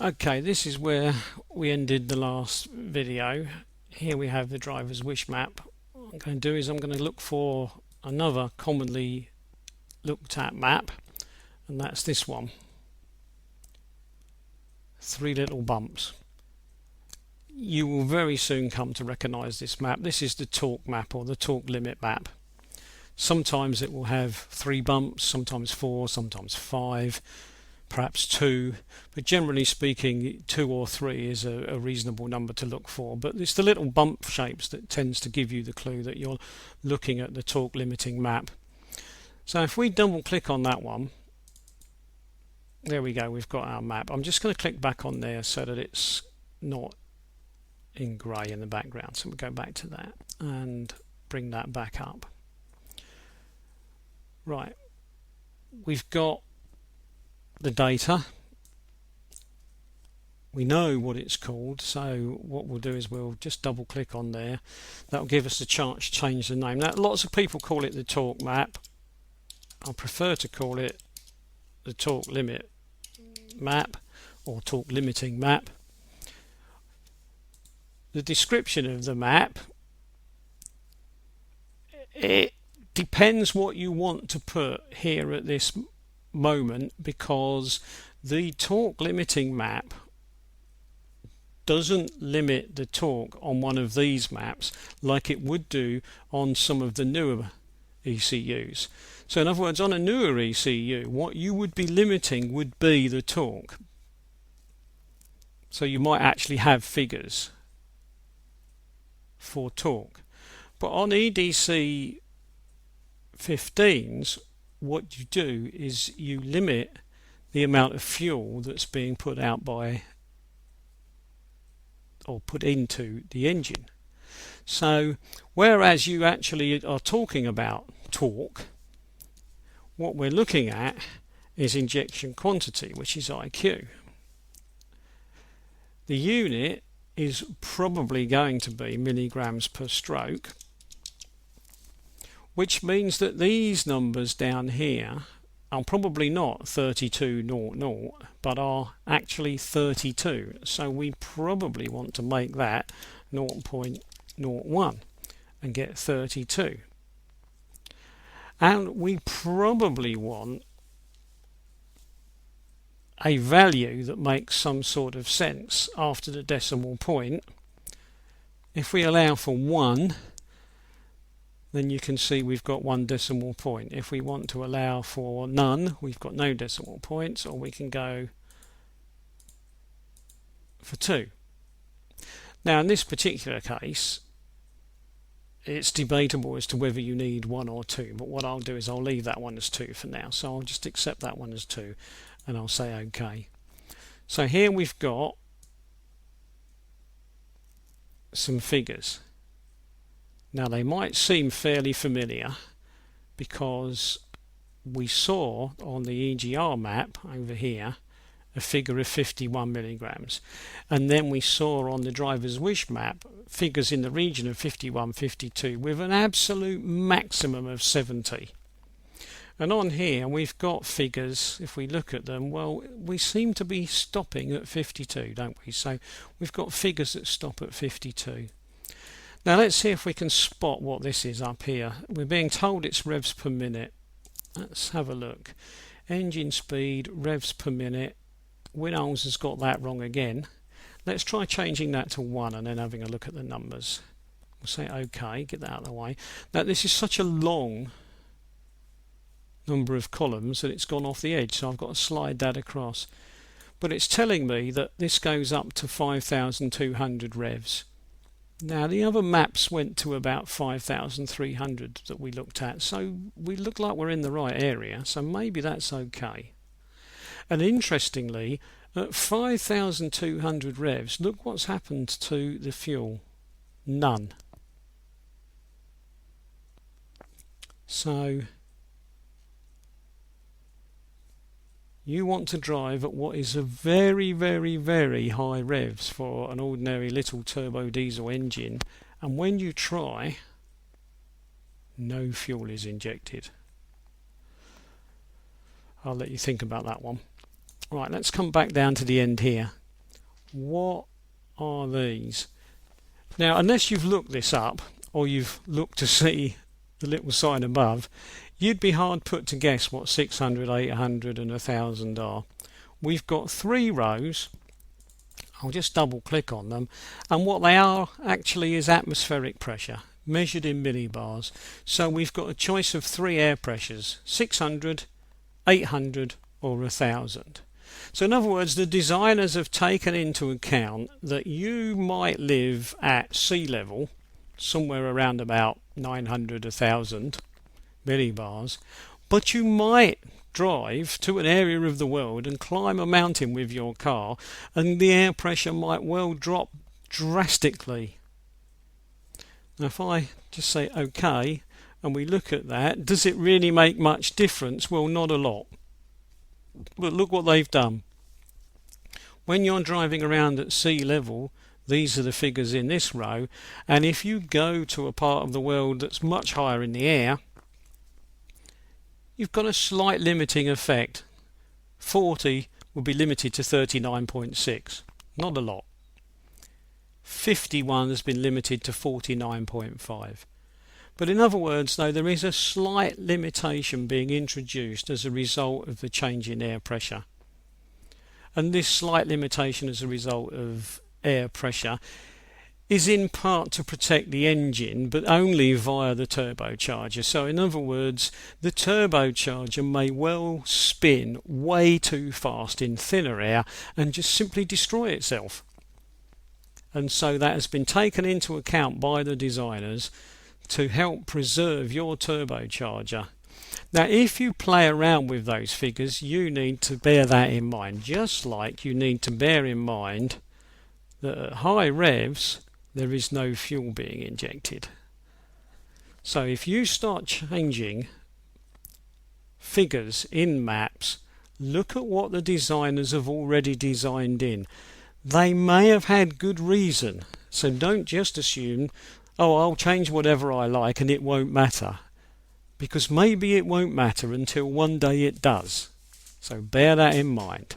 Okay, this is where we ended the last video. Here we have the driver's wish map. What I'm going to do is I'm going to look for another commonly looked at map, and that's this one. Three little bumps. You will very soon come to recognize this map. This is the torque map or the torque limit map. Sometimes it will have 3 bumps, sometimes 4, sometimes 5, perhaps 2, but generally speaking 2 or 3 is a reasonable number to look for. But it's the little bump shapes that tends to give you the clue that you're looking at the torque limiting map. So if we double click on that one, there we go, we've got our map. I'm just going to click back on there so that it's not in grey in the background. So we'll go back to that and bring that back up. Right, we've got the data. We know what it's called, so what we'll do is we'll just double click on there. That'll give us a chance to change the name. Now, lots of people call it the torque map. I prefer to call it the torque limit map or torque limiting map. The description of the map, it depends what you want to put here at this moment, because the torque limiting map doesn't limit the torque on one of these maps like it would do on some of the newer ECUs. So in other words, on a newer ECU, what you would be limiting would be the torque. So you might actually have figures for torque. But on EDC 15s, what you do is you limit the amount of fuel that's being put out by or put into the engine. So whereas you actually are talking about torque, what we're looking at is injection quantity, which is IQ. The unit is probably going to be milligrams per stroke, which means that these numbers down here are probably not 3200, but are actually 32. So we probably want to make that 0.01 and get 32. And we probably want a value that makes some sort of sense after the decimal point. If we allow for 1, then you can see we've got 1 decimal point. If we want to allow for none, we've got no decimal points, or we can go for 2. Now in this particular case, it's debatable as to whether you need 1 or 2, but what I'll do is I'll leave that one as 2 for now. So I'll just accept that one as 2 and I'll say OK. So here we've got some figures. Now they might seem fairly familiar because we saw on the EGR map over here a figure of 51 milligrams, and then we saw on the driver's wish map figures in the region of 51, 52 with an absolute maximum of 70. And on here we've got figures, if we look at them, well, we seem to be stopping at 52, don't we? So we've got figures that stop at 52. Now let's see if we can spot what this is up here. We're being told it's revs per minute. Let's have a look. Engine speed, revs per minute. Winols has got that wrong again. Let's try changing that to 1 and then having a look at the numbers. We'll say OK, get that out of the way. Now this is such a long number of columns that it's gone off the edge, so I've got to slide that across. But it's telling me that this goes up to 5,200 revs. Now the other maps went to about 5,300 that we looked at, so we look like we're in the right area, so maybe that's okay. And interestingly, at 5,200 revs, look what's happened to the fuel. None. So you want to drive at what is a very, very, very high revs for an ordinary little turbo diesel engine, and when you try, no fuel is injected. I'll let you think about that one. Right, let's come back down to the end here. What are these? Now, unless you've looked this up or you've looked to see the little sign above, you'd be hard put to guess what 600, 800 and 1000 are. We've got 3 rows. I'll just double click on them, and what they are actually is atmospheric pressure measured in millibars. So we've got a choice of 3 air pressures: 600, 800 or 1000. So in other words, the designers have taken into account that you might live at sea level, somewhere around about 900, 1000 millibars, but you might drive to an area of the world and climb a mountain with your car, and the air pressure might well drop drastically. Now if I just say OK and we look at that, does it really make much difference? Well, not a lot. But look what they've done. When you're driving around at sea level, these are the figures in this row, and if you go to a part of the world that's much higher in the air, you've got a slight limiting effect. 40 will be limited to 39.6, not a lot. 51 has been limited to 49.5. But in other words, though, there is a slight limitation being introduced as a result of the change in air pressure. And this slight limitation as a result of air pressure is in part to protect the engine, but only via the turbocharger. So in other words, the turbocharger may well spin way too fast in thinner air and just simply destroy itself. And so that has been taken into account by the designers to help preserve your turbocharger. Now, if you play around with those figures, you need to bear that in mind, just like you need to bear in mind that at high revs there is no fuel being injected. So if you start changing figures in maps, look at what the designers have already designed in. They may have had good reason, so don't just assume, oh, I'll change whatever I like and it won't matter, because maybe it won't matter until one day it does. So bear that in mind.